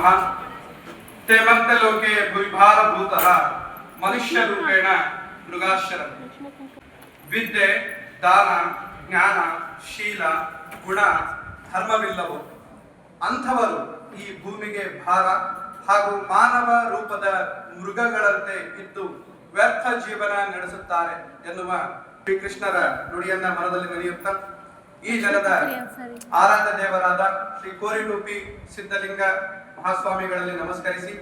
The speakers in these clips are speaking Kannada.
ನಮಃ ತೇಮಂತೆ ಲೋಕೆ ಭೂವಿಭಾರಭೂತಃ ಮನುಷ್ಯ ರೂಪೇಣ ಮೃಗಾಶ್ಚರ. ವಿದ್ಯೆ, ದಾನ, ಜ್ಞಾನ, ಶೀಲ, ಗುಣ, ಧರ್ಮವಿಲ್ಲವು ಅಂಥವರು ಈ ಭೂಮಿಗೆ ಭಾರ ಹಾಗೂ ಮಾನವ ರೂಪದ ಮೃಗಗಳಂತೆ ಇದ್ದು ವ್ಯರ್ಥ ಜೀವನ ನಡೆಸುತ್ತಾರೆ ಎನ್ನುವ ಶ್ರೀಕೃಷ್ಣರ ನುಡಿಯನ್ನ ಮನದಲ್ಲಿ ನೆನೆಯುತ್ತಾ ಈ ಜನದ ಆರಾಧ್ಯ ದೇವರಾದ ಶ್ರೀ ಕೋರಿಟೂಪಿ ಸಿದ್ಧಲಿಂಗ ಮಹಾಸ್ವಾಮಿಗಳಲ್ಲಿ ನಮಸ್ಕರಿಸಿ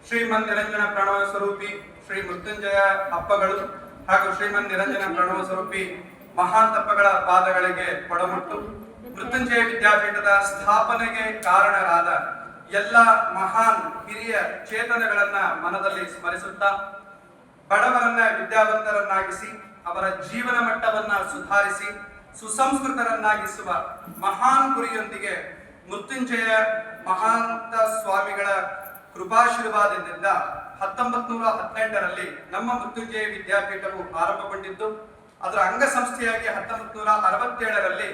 ಶ್ರೀಮನ್ ನಿರಂಜನ ಪ್ರಣವ ಸ್ವರೂಪಿ ಶ್ರೀ ಮೃತ್ಯುಂಜಯ ಅಪ್ಪಗಳು ಹಾಗೂ ಶ್ರೀಮನ್ ನಿರಂಜನ ಪ್ರಣವ ಸ್ವರೂಪಿ ಮಹಾಂತಪ್ಪಗಳ ಪಾದಗಳಿಗೆ ಕೊಡಮುಟ್ಟು ಮೃತ್ಯುಂಜಯ ವಿದ್ಯಾಪೀಠದ ಸ್ಥಾಪನೆಗೆ ಕಾರಣರಾದ ಎಲ್ಲ ಮಹಾನ್ ಹಿರಿಯ ಚೇತನಗಳನ್ನ ಮನದಲ್ಲಿ ಸ್ಮರಿಸುತ್ತಾ ಬಡವರನ್ನ ವಿದ್ಯಾವಂತರನ್ನಾಗಿಸಿ ಅವರ ಜೀವನ ಮಟ್ಟವನ್ನ ಸುಧಾರಿಸಿ ಸುಸಂಸ್ಕೃತರನ್ನಾಗಿಸುವ ಮಹಾನ್ ಗುರಿಯೊಂದಿಗೆ ಮೃತ್ಯುಂಜಯ ಮಹಾಂತ ಸ್ವಾಮಿಗಳ ಕೃಪಾಶೀರ್ವಾದದಿಂದ 1918ರಲ್ಲಿ ನಮ್ಮ ಮೃತ್ಯುಂಜಯ ವಿದ್ಯಾಪೀಠವು ಆರಂಭಗೊಂಡಿದ್ದು ಅದರ ಅಂಗಸಂಸ್ಥೆಯಾಗಿ 1967ರಲ್ಲಿ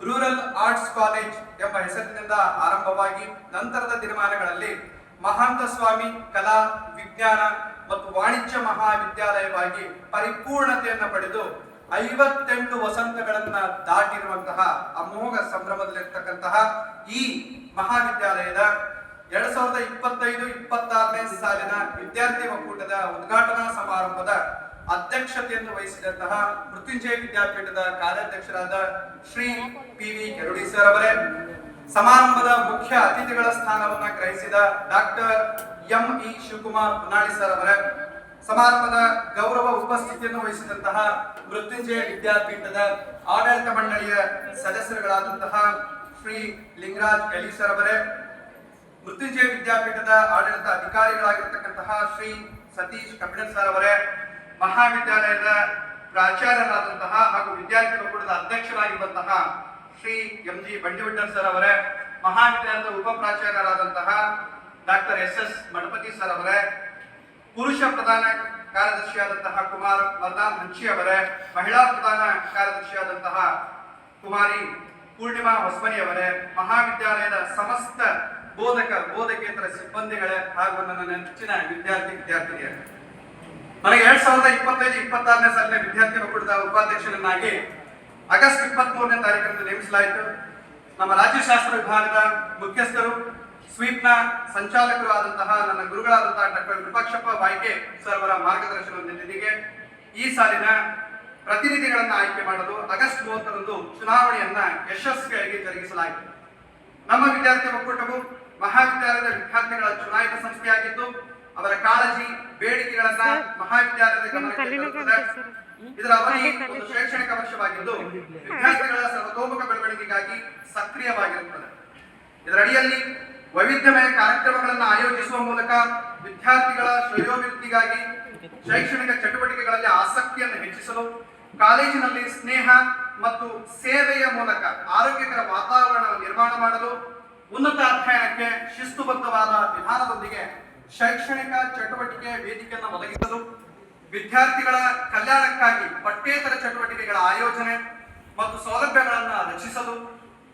ರೂರಲ್ ಆರ್ಟ್ಸ್ ಕಾಲೇಜ್ ಎಂಬ ಹೆಸರಿನಿಂದ ಆರಂಭವಾಗಿ ನಂತರದ ದಿನಮಾನಗಳಲ್ಲಿ ಮಹಾಂತ ಸ್ವಾಮಿ ಕಲಾ ವಿಜ್ಞಾನ ಮತ್ತು ವಾಣಿಜ್ಯ ಮಹಾವಿದ್ಯಾಲಯವಾಗಿ ಪರಿಪೂರ್ಣತೆಯನ್ನು ಪಡೆದು 58 ವಸಂತಗಳನ್ನ ದಾಟಿರುವಂತಹ ಅಮೋಘ ಸಂಭ್ರಮದಲ್ಲಿರ್ತಕ್ಕಂತಹ ಈ ಮಹಾವಿದ್ಯಾಲಯದ 2025-26ನೇ ಸಾಲಿನ ವಿದ್ಯಾರ್ಥಿ ಒಕ್ಕೂಟದ ಉದ್ಘಾಟನಾ ಸಮಾರಂಭದ ಅಧ್ಯಕ್ಷತೆಯನ್ನು ವಹಿಸಿದಂತಹ ಮೃತ್ಯುಂಜಯ ವಿದ್ಯಾಪೀಠದ ಕಾರ್ಯಾಧ್ಯಕ್ಷರಾದ ಶ್ರೀ ಪಿ.ವಿ. ಕೆರಡಿ ಸರ್ ಅವರೇ, ಸಮಾರಂಭದ ಮುಖ್ಯ ಅತಿಥಿಗಳ ಸ್ಥಾನವನ್ನ ಗ್ರಹಿಸಿದ ಡಾಕ್ಟರ್ ಎಂ.ಇ. ಶಿವಕುಮಾರ್ ಹೊನ್ನಾಳಿ ಸರ್ ಅವರೇ, ಸಮಾರಂಭದ ಗೌರವ ಉಪಸ್ಥಿತಿಯನ್ನು ವಹಿಸಿದಂತಹ ಮೃತ್ಯುಂಜಯ ವಿದ್ಯಾಪೀಠದ ಆಡಳಿತ ಮಂಡಳಿಯ ಸದಸ್ಯರುಗಳಾದಂತಹ ಶ್ರೀ ಲಿಂಗರಾಜ್ ಎಲಿ ಸರ್ ಅವರೇ, ಮೃತ್ಯುಂಜಯ ವಿದ್ಯಾಪೀಠದ ಆಡಳಿತ ಅಧಿಕಾರಿಗಳಾಗಿರ್ತಕ್ಕಂತಹ ಶ್ರೀ ಸತೀಶ್ ಕಪಿಣನ್ ಸರ್ ಅವರೇ, ಮಹಾವಿದ್ಯಾಲಯದ ಪ್ರಾಚಾರ್ಯರಾದಂತಹ ಹಾಗೂ ವಿದ್ಯಾರ್ಥಿ ಒಕ್ಕೂಟದ ಅಧ್ಯಕ್ಷರಾಗಿರುವಂತಹ ಶ್ರೀ ಎಂ.ಜಿ. ಬಂಡಿವಿಠಲ್ ಸರ್ ಅವರೇ, ಮಹಾವಿದ್ಯಾಲಯದ ಉಪ ಪ್ರಾಚಾರ್ಯರಾದಂತಹ ಡಾಕ್ಟರ್ ಎಸ್.ಎಸ್. ಮಠಪತಿ ಸರ್ ಅವರೇ, ಪುರುಷ ಪ್ರಧಾನ ಕಾರ್ಯದರ್ಶಿಯಾದಂತಹ ಕುಮಾರ್ ಮರ್ದಾನ್ ಹಂಚಿ ಅವರೇ, ಮಹಿಳಾ ಪ್ರಧಾನ ಕಾರ್ಯದರ್ಶಿಯಾದಂತಹ ಕುಮಾರಿ ಪೂರ್ಣಿಮಾ ಹೊಸಮನಿ ಅವರೇ, ಮಹಾವಿದ್ಯಾಲಯದ ಸಮಸ್ತ ಬೋಧಕೇತರ ಸಿಬ್ಬಂದಿಗಳೇ ಹಾಗೂ ನನ್ನ ನೆಚ್ಚಿನ ವಿದ್ಯಾರ್ಥಿನಿಯರೇ, ನನಗೆ 2025-26ನೇ ಸಾಲಿನ ವಿದ್ಯಾರ್ಥಿ ಒಕ್ಕೂಟದ ಉಪಾಧ್ಯಕ್ಷರನ್ನಾಗಿ ಆಗಸ್ಟ್ 23ನೇ ತಾರೀಕನ್ನು ನೇಮಿಸಲಾಯಿತು. ನಮ್ಮ ರಾಜ್ಯಶಾಸ್ತ್ರ ವಿಭಾಗದ ಮುಖ್ಯಸ್ಥರು ಸ್ವೀಪ್ನ ಸಂಚಾಲಕರು ಆದಂತಹ ನನ್ನ ಗುರುಗಳಾದಂತಹ ಡಾಕ್ಟರ್ ವಿಪಕ್ಷಪ್ಪ ಬಾಯ್ಕೆ ಸರ್ ಅವರ ಮಾರ್ಗದರ್ಶನದೊಂದಿಗೆ ಈ ಸಾಲಿನ ಪ್ರತಿನಿಧಿಗಳನ್ನ ಆಯ್ಕೆ ಮಾಡಲು ಆಗಸ್ಟ್ 30ರಂದು ಚುನಾವಣೆಯನ್ನ ಯಶಸ್ವಿಯಾಗಿ ಜರುಗಿಸಲಾಯಿತು. ನಮ್ಮ ವಿದ್ಯಾರ್ಥಿ ಒಕ್ಕೂಟವು ಮಹಾವಿದ್ಯಾಲಯದ ವಿದ್ಯಾರ್ಥಿಗಳ ಚುನಾಯಿತ ಸಂಸ್ಥೆಯಾಗಿದ್ದು ಅವರ ಕಾಳಜಿ ಬೇಡಿಕೆಗಳನ್ನ ಮಹಾವಿದ್ಯಾಲಯದ ಗಮನಕ್ಕೆ ತರುತ್ತದೆ. ಇದರ ಅವಧಿ ಒಂದು ಶೈಕ್ಷಣಿಕ ವರ್ಷವಾಗಿದ್ದು ವಿದ್ಯಾರ್ಥಿಗಳ ಸರ್ವತೋಮುಖ ಬೆಳವಣಿಗೆಗಾಗಿ ಸಕ್ರಿಯವಾಗಿರುತ್ತದೆ. ಇದರ ಅಡಿಯಲ್ಲಿ ವೈವಿಧ್ಯಮಯ ಕಾರ್ಯಕ್ರಮಗಳನ್ನು ಆಯೋಜಿಸುವ ಮೂಲಕ ವಿದ್ಯಾರ್ಥಿಗಳ ಶ್ರೇಯೋಭಿವೃದ್ಧಿಗಾಗಿ ಶೈಕ್ಷಣಿಕ ಚಟುವಟಿಕೆಗಳಲ್ಲಿ ಆಸಕ್ತಿಯನ್ನು ಹೆಚ್ಚಿಸಲು ಕಾಲೇಜಿನಲ್ಲಿ ಸ್ನೇಹ ಮತ್ತು ಸೇವೆಯ ಮೂಲಕ ಆರೋಗ್ಯಕರ ವಾತಾವರಣ ನಿರ್ಮಾಣ ಮಾಡಲು ಉನ್ನತ ಅಧ್ಯಯನಕ್ಕೆ ಶಿಸ್ತುಬದ್ಧವಾದ ವಿಧಾನದೊಂದಿಗೆ ಶೈಕ್ಷಣಿಕ ಚಟುವಟಿಕೆ ವೇದಿಕೆಯನ್ನು ಒದಗಿಸಲು ವಿದ್ಯಾರ್ಥಿಗಳ ಕಲ್ಯಾಣಕ್ಕಾಗಿ ಪಠ್ಯೇತರ ಚಟುವಟಿಕೆಗಳ ಆಯೋಜನೆ ಮತ್ತು ಸೌಲಭ್ಯಗಳನ್ನು ರಚಿಸಲು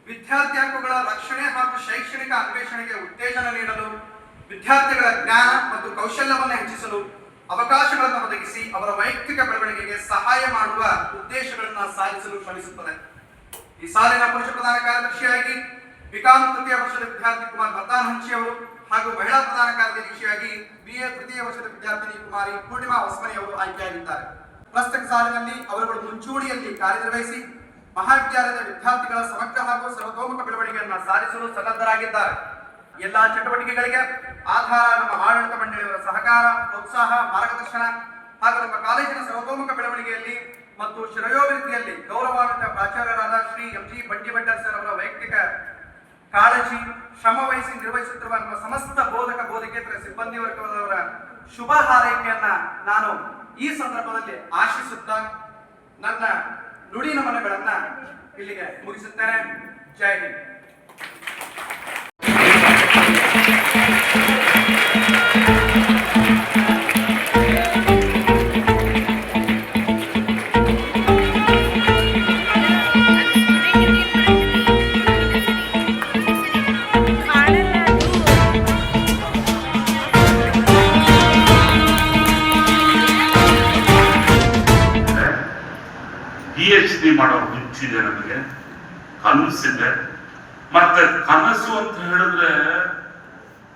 ವಿದ್ಯಾರ್ಥಿ ಹಕ್ಕುಗಳ ರಕ್ಷಣೆ ಹಾಗೂ ಶೈಕ್ಷಣಿಕ ಅನ್ವೇಷಣೆಗೆ ಉತ್ತೇಜನ ನೀಡಲು ವಿದ್ಯಾರ್ಥಿಗಳ ಜ್ಞಾನ ಮತ್ತು ಕೌಶಲ್ಯವನ್ನು ಹೆಚ್ಚಿಸಲು ಅವಕಾಶಗಳನ್ನು ಒದಗಿಸಿ ಅವರ ವೈಯಕ್ತಿಕ ಬೆಳವಣಿಗೆಗೆ ಸಹಾಯ ಮಾಡುವ ಉದ್ದೇಶಗಳನ್ನು ಸಾಧಿಸಲು ಶ್ರಮಿಸುತ್ತದೆ. ಈ ಸಾಲಿನ ಪುರುಷ ಪ್ರಧಾನ ಕಾರ್ಯದರ್ಶಿಯಾಗಿ ಬಿಕಾಂ ತೃತೀಯ ವರ್ಷದ ವಿದ್ಯಾರ್ಥಿ ಕುಮಾರ್ ಮರ್ದಾನ್ ಹಂಚಿ ಅವರು ಹಾಗೂ ಮಹಿಳಾ ಪ್ರಧಾನ ಕಾರ್ಯದರ್ಶಿಯಾಗಿ BA ತೃತೀಯ ವರ್ಷದ ವಿದ್ಯಾರ್ಥಿನಿ ಕುಮಾರಿ ಪೂರ್ಣಿಮಾ ಹೊಸಮನಿ ಅವರು ಆಯ್ಕೆಯಾಗಿದ್ದಾರೆ. ಪ್ರಸ್ತುತ ಸಾಲಿನಲ್ಲಿ ಅವರುಗಳು ಮುಂಚೂಣಿಯಲ್ಲಿ ಕಾರ್ಯನಿರ್ವಹಿಸಿ ಮಹಾವಿದ್ಯಾಲಯದ ವಿದ್ಯಾರ್ಥಿಗಳ ಸಮಗ್ರ ಹಾಗೂ ಸರ್ವತೋಮುಖ ಬೆಳವಣಿಗೆಯನ್ನು ಸಾಧಿಸಲು ಸನ್ನದ್ಧರಾಗಿದ್ದಾರೆ. ಎಲ್ಲಾ ಚಟುವಟಿಕೆಗಳಿಗೆ ಆಧಾರ ನಮ್ಮ ಆಡಳಿತ ಮಂಡಳಿಯವರ ಸಹಕಾರ, ಪ್ರೋತ್ಸಾಹ, ಮಾರ್ಗದರ್ಶನ ಹಾಗೂ ನಮ್ಮ ಕಾಲೇಜಿನ ಸರ್ವತೋಮುಖ ಬೆಳವಣಿಗೆಯಲ್ಲಿ ಮತ್ತು ಶ್ರೇಯೋಭಿವೃದ್ಧಿಯಲ್ಲಿ ಗೌರವಾನ್ವಿತ ಪ್ರಾಚಾರ್ಯರಾದ ಶ್ರೀ ಎಂ.ಜಿ. ಬಂಡಿವಿಠಲ್ ಸರ್ ಅವರ ವೈಯಕ್ತಿಕ ಕಾಳಜಿ, ಶ್ರಮ ವಹಿಸಿ ನಿರ್ವಹಿಸುತ್ತಿರುವ ನಮ್ಮ ಸಮಸ್ತ ಬೋಧಕೇತರ ಸಿಬ್ಬಂದಿ ವರ್ಗದವರ ಶುಭ ಹಾರೈಕೆಯನ್ನ ನಾನು ಈ ಸಂದರ್ಭದಲ್ಲಿ ಆಶಿಸುತ್ತಾ ನನ್ನ ನುಡಿ ನಮನಗಳನ್ನ ಇಲ್ಲಿಗೆ ಮುಗಿಸುತ್ತೇನೆ. ಜೈ ಹಿಂದ್. ಡಿ ಮಾಡೋ ಹುಚ್ಚಿದೆ ನನಗೆ, ಕನಸಿದೆ. ಮತ್ತೆ ಕನಸು ಅಂತ ಹೇಳಿದ್ರೆ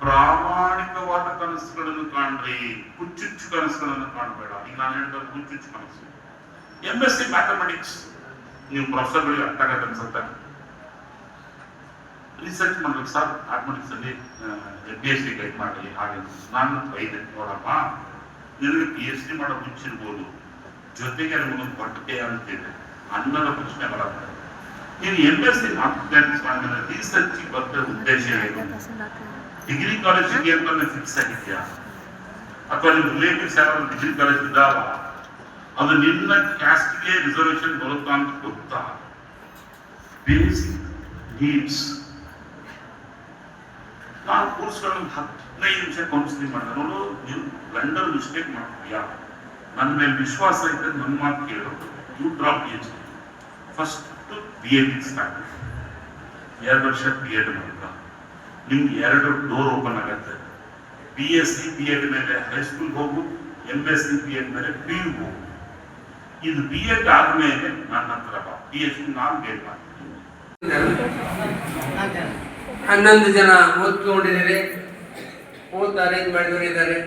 ಪ್ರಾಮಾಣಿಕವಾದ ಕನಸುಗಳನ್ನು ಕಾಣ್ರಿ, ಹುಚ್ಚುಚ್ಚು ಕನಸುಗಳನ್ನು ಕಾಣಬೇಡ. ಈಗ ನಾನು ಹೇಳಿದ ಹುಚ್ಚುಚ್ಚು ಕನಸು. MSc ಮ್ಯಾಥಮೆಟಿಕ್ಸ್ ನೀವು ಪ್ರೊಫೆಸರ್ಗಳಿಗೆ ಅರ್ಥ ಆಗತ್ತೆ ಅನ್ಸುತ್ತೆ. ರಿಸರ್ಚ್ ಮಾಡ್ಬೇಕು ಸರ್, ಮ್ಯಾಥಮೆಟಿಕ್ಸ್ ಅಲ್ಲಿ PhD ಗೈಡ್ ಮಾಡಿ. ಹಾಗೆ ನಾನು ಬೈದೆ, ನೋಡಮ್ಮ ನಿನಗೆ PhD ಮಾಡೋ ಹುಚ್ಚಿರ್ಬೋದು, ಜೊತೆಗೆ ನಮಗೊಂದು ಹೊಟ್ಟೆ ಅಂತಿದೆ, ಅನ್ನದ ಪ್ರಶ್ನೆ ಬರತ್ತೆ. ನೀನು MSc ಮ್ಯಾಥಮೆಟಿಕ್ಸ್ ಮಾಡಿದ್ರೆ ರಿಸರ್ಚ್ ಬರ್ತದೆ ಉದ್ದೇಶ ಏನು? ಡಿಗ್ರಿ ಕಾಲೇಜಿಗೆ ಅಂತ ಫಿಕ್ಸ್ ಆಗಿದ್ಯಾ? ಅಥವಾ ನಿಮ್ಮ ರಿಲೇಟಿವ್ಸ್ ಯಾರು ಡಿಗ್ರಿ ಕಾಲೇಜ್ ಇದ್ದಾವ? ಅದು ನಿನ್ನ ಕ್ಯಾಸ್ಟ್ಗೆ ರಿಸರ್ವೇಶನ್ ಬರುತ್ತಾ ಅಂತ ಗೊತ್ತಾ? Basic needs. ನಾನು ಕೋರ್ಸ್ಗಳನ್ನು 15 ನಿಮಿಷ ಕೌನ್ಸಿಲಿಂಗ್ ಮಾಡಿದೆ. ನೋಡು, ನೀವು ಬ್ಲಂಡರ್ ಮಿಸ್ಟೇಕ್ ಮಾಡ್ತೀಯಾ? ನನ್ನ ಮೇಲೆ ವಿಶ್ವಾಸ ಇದ್ದರೆ ನನ್ನ ಮಾತು ಕೇಳು. You drop PhD. First B.Ed start, 2 ವರ್ಷ B.Ed ಮಾಡಿದ, ನಿಮ್ಗೆ 2 ಡೋರ್ ಓಪನ್ ಆಗತ್ತೆ. BSc B.Ed ಮೇಲೆ ಹೈಸ್ಕೂಲ್ ಹೋಗು, MSc B.Ed ಮೇಲೆ PU ಹೋಗು. ಇದು B.Ed ಆದ್ಮೇಲೆ ನನ್ನ ಹತ್ರ ಬಾ, PhD ನಾನು ಗೈಡ್ ಮಾಡ್ತೀನಿ. 11 ಜನ ಓದ್ಕೊಂಡಿದ್ದಾರೆ, ಓದ್ ಅರೇಂಜ್ ಮಾಡಿದವರಿದ್ದಾರೆ.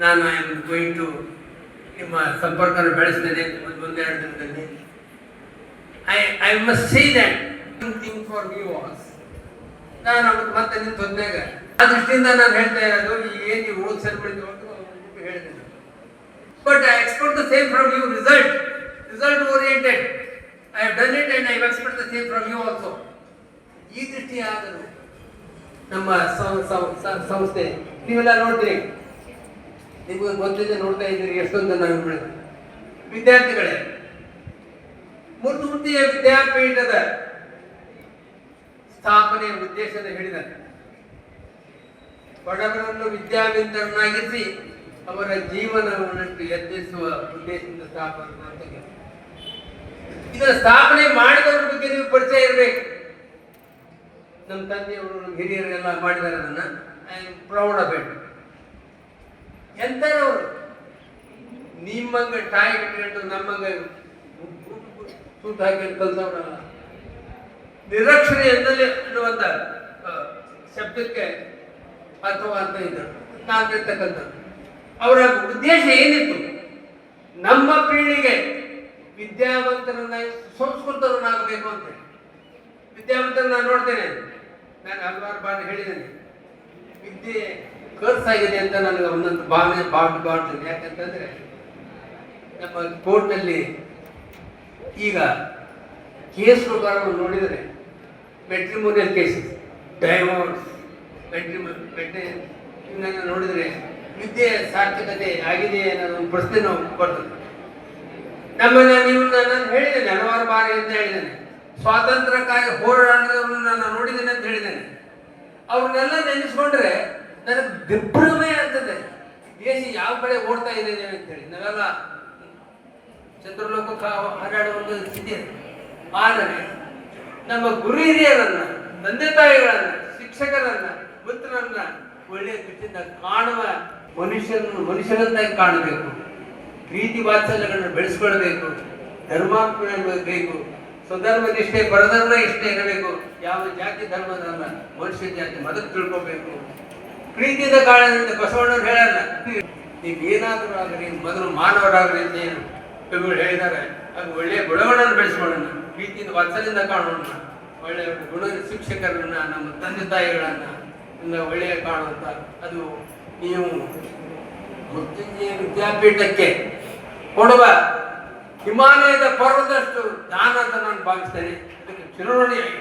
ನಾನು ಐ ಆಮ್ ಗೋಯಿಂಗ್ ಟು ನಿಮ್ಮ ಸಂಪರ್ಕ ಬೆಳೆಸ್ತೇನೆ ಒಂದೆರಡು ದಿನದಲ್ಲಿ. I must say that thing for me was, ನಾನು ಮತ್ತೆ ನಿಂತು ಹೊಂದಾಗ ಆ ದೃಷ್ಟಿಯಿಂದ ನಾನು ಹೇಳ್ತಾ ಇರೋದು, ಈಗ ಏನು ನೀವು ಓದ್ ಸೆರೆಮನಿ ಹೇಳಿದ್ದೇನೆ. But I expect the same from you. Result oriented. I have done it and I expect the same from you also. ಈ ದೃಷ್ಟಿ ಆದರೂ ನಮ್ಮ ಸಂಸ್ಥೆ ನೀವೆಲ್ಲ ನೋಡ್ತೀರಿ, ನಿಮಗೆ ಗೊತ್ತಿದೆ, ನೋಡ್ತಾ ಇದ್ದೀರಿ ಎಷ್ಟೊಂದು ನಾವು ವಿದ್ಯಾರ್ಥಿಗಳೇ. ಮುನ್ನುಡಿಯ ವಿದ್ಯಾಪೀಠದ ಸ್ಥಾಪನೆಯ ಉದ್ದೇಶದ ಹೇಳಿದ್ದಾರೆ, ಬಡವರನ್ನು ವಿದ್ಯಾವಂತರನ್ನಾಗಿಸಿ ಅವರ ಜೀವನವನ್ನು ಎತ್ತಿಸುವ ಉದ್ದೇಶದಿಂದ ಸ್ಥಾಪನೆ ಮಾಡ್ತಾರೆ. ಇದರ ಸ್ಥಾಪನೆ ಮಾಡಿದವರ ಬಗ್ಗೆ ನೀವು ಪರಿಚಯ ಇರಬೇಕು. ನಮ್ಮ ತಂದೆಯವರು, ನಮ್ಮ ಹಿರಿಯರೆಲ್ಲ ಮಾಡಿದ್ದಾರೆ. ಅದನ್ನ I am proud of it. ಎಂಥವ್ರು ನಿಮ್ಮಂಗ ಟಾಯ್ ಇಟ್ಕೊಂಡು ನಮ್ಮಂಗ ಸೂಟ್ ಹಾಕಿ ಕಲ್ತವ್ರಲ್ಲ. ನಿರಕ್ಷರಿ ಎನ್ನುವಂತ ಶಬ್ದಕ್ಕೆ ಅಥವಾ ಅಂತ ಇದ್ದರು ನಾನು ಇರ್ತಕ್ಕಂಥದ್ದು. ಅವರ ಉದ್ದೇಶ ಏನಿತ್ತು? ನಮ್ಮ ಪೀಳಿಗೆ ವಿದ್ಯಾವಂತರನ್ನಾಗಿ ಸಂಸ್ಕೃತರನ್ನಾಗಬೇಕು ಅಂತ. ವಿದ್ಯಾವಂತರನ್ನ ನಾನು ನೋಡ್ತೇನೆ, ನಾನು ಹಲವಾರು ಬಾರಿ ಹೇಳಿದ್ದೇನೆ, ವಿದ್ಯೆ ಖರ್ಚಾಗಿದೆ ಅಂತ ನನಗೆ ಒಂದೊಂದು ಭಾವನೆ ಬಾಡ್ತದೆ. ಯಾಕಂತಂದ್ರೆ ನಮ್ಮ ಕೋರ್ಟ್ನಲ್ಲಿ ಈಗ ಕೇಸ್ ಪ್ರಕಾರವನ್ನು ನೋಡಿದರೆ ಮೆಟ್ರಿಮೋನಿಯಲ್ ಕೇಸಸ್, ಡೈವೋರ್ಸ್, ಇವನ್ನೆಲ್ಲ ನೋಡಿದರೆ ವಿದ್ಯೆ ಸಾರ್ಥಕತೆ ಆಗಿದೆ ಅನ್ನೋದು ಒಂದು ಪ್ರಶ್ನೆ ನಾವು ಬರ್ತದೆ. ನಮ್ಮನ್ನ ನೀವು ನಾನು ಹೇಳಿದ್ದೇನೆ, ಹಲವಾರು ಬಾರಿ ಅಂತ ಹೇಳಿದ್ದೇನೆ. ಸ್ವಾತಂತ್ರ್ಯಕ್ಕಾಗಿ ಹೋರಾಡಿದವ್ರನ್ನ ನಾನು ನೋಡಿದ್ದೇನೆ ಅಂತ ಹೇಳಿದ್ದೇನೆ. ಅವ್ರನ್ನೆಲ್ಲ ನೆನೆಸ್ಕೊಂಡ್ರೆ ನನಗೆ ದಿಗ್ಭ್ರಮೆ ಆಗ್ತದೆ. ದೇಶ ಯಾವ ಕಡೆ ಓಡ್ತಾ ಇದೆ ಅಂತೇಳಿ. ನಾವೆಲ್ಲ ಚಂದ್ರಲೋಕಕ್ಕೆ ಹಾರಾಡುವ ಒಂದು ಸ್ಥಿತಿ. ಆದರೆ ನಮ್ಮ ಗುರು ಹಿರಿಯರನ್ನ, ತಂದೆ ತಾಯಿಗಳನ್ನ, ಶಿಕ್ಷಕರನ್ನ, ಮಿತ್ರರನ್ನ ಒಳ್ಳೆಯ ದೃಷ್ಟಿಯಿಂದ ಕಾಣುವ ಮನುಷ್ಯನಂತಾಗಿ ಕಾಣಬೇಕು. ಪ್ರೀತಿ ವಾತ್ಸಲ್ಯಗಳನ್ನು ಬೆಳೆಸ್ಕೊಳ್ಬೇಕು. ಧರ್ಮಾತ್ಮ ಬೇಕು. ಸ್ವಧರ್ಮ ನಿಷ್ಠೆ, ಪರಧರ್ಮ ಇಷ್ಟೇ ಇರಬೇಕು. ಯಾವ ಜಾತಿ ಧರ್ಮದಲ್ಲ, ಮನುಷ್ಯ ಜಾತಿ ಮದಕ್ಕೆ ತಿಳ್ಕೊಬೇಕು. ಪ್ರೀತಿಯಿಂದ ಕಾರಣದಿಂದ ಬಸವಣ್ಣವ್ರು ಹೇಳಲ್ಲ, ನೀವೇನಾದರೂ ಆಗಲಿ ಮೊದಲು ಮಾನವರಾಗಲಿ ಅಂತ ಏನು ಕವಿಗಳು ಹೇಳಿದ್ದಾರೆ. ಅದು ಒಳ್ಳೆಯ ಗುಣಗಳನ್ನು ಬೆಳೆಸ್ಕೊಳ್ಳೋಣ, ಪ್ರೀತಿಯಿಂದ ವಾತ್ಸಲ್ಯದಿಂದ ಕಾಣೋಣ. ಒಳ್ಳೆಯ ಗುಣ ಶಿಕ್ಷಕರನ್ನ, ನಮ್ಮ ತಂದೆ ತಾಯಿಗಳನ್ನ ಒಳ್ಳೆಯ ಕಾಣುವಂತ ಅದು ನೀವು ಮೃತ್ಯುಂಜಯ ವಿದ್ಯಾಪೀಠಕ್ಕೆ ಕೊಡುವ ಹಿಮಾಲಯದ ಪರ್ವದಷ್ಟು ದಾನ ಅಂತ ನಾನು ಭಾವಿಸ್ತೇನೆ. ಅದಕ್ಕೆ ಚಿರಋಣಿಯಾಗಿ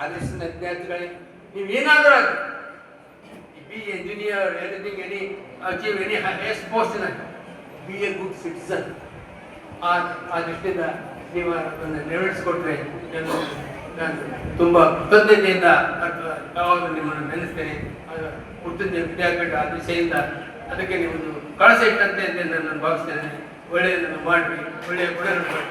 ಅದೃಷ್ಟ ವಿದ್ಯಾರ್ಥಿಗಳೇ, ನೀವೇನಾದರೂ ಆಗಿ B engineer, anything, any achieve any highest post in life, B A good citizen. ಆ ದೃಷ್ಟಿಯಿಂದ ನೀವು ಅದನ್ನು ನೆರವೇರಿಸಿಕೊಟ್ರೆ ನಾನು ತುಂಬ ಕೃತಜ್ಞತೆಯಿಂದ ಯಾವಾಗಲೂ ನಿಮ್ಮನ್ನು ನೆನೆಸ್ತೇನೆ. ಮೃತ್ಯುಂಜಯ ವಿದ್ಯಾಪೀಠ ಆ ದಿಶೆಯಿಂದ ಅದಕ್ಕೆ ನೀವು ಕಳಸ ಇಟ್ಟಂತೆ ಅಂತ ನಾನು ಭಾವಿಸ್ತೇನೆ. ಒಳ್ಳೆಯದನ್ನು ಮಾಡಿ, ಒಳ್ಳೆಯ ಗುಣಗಳನ್ನು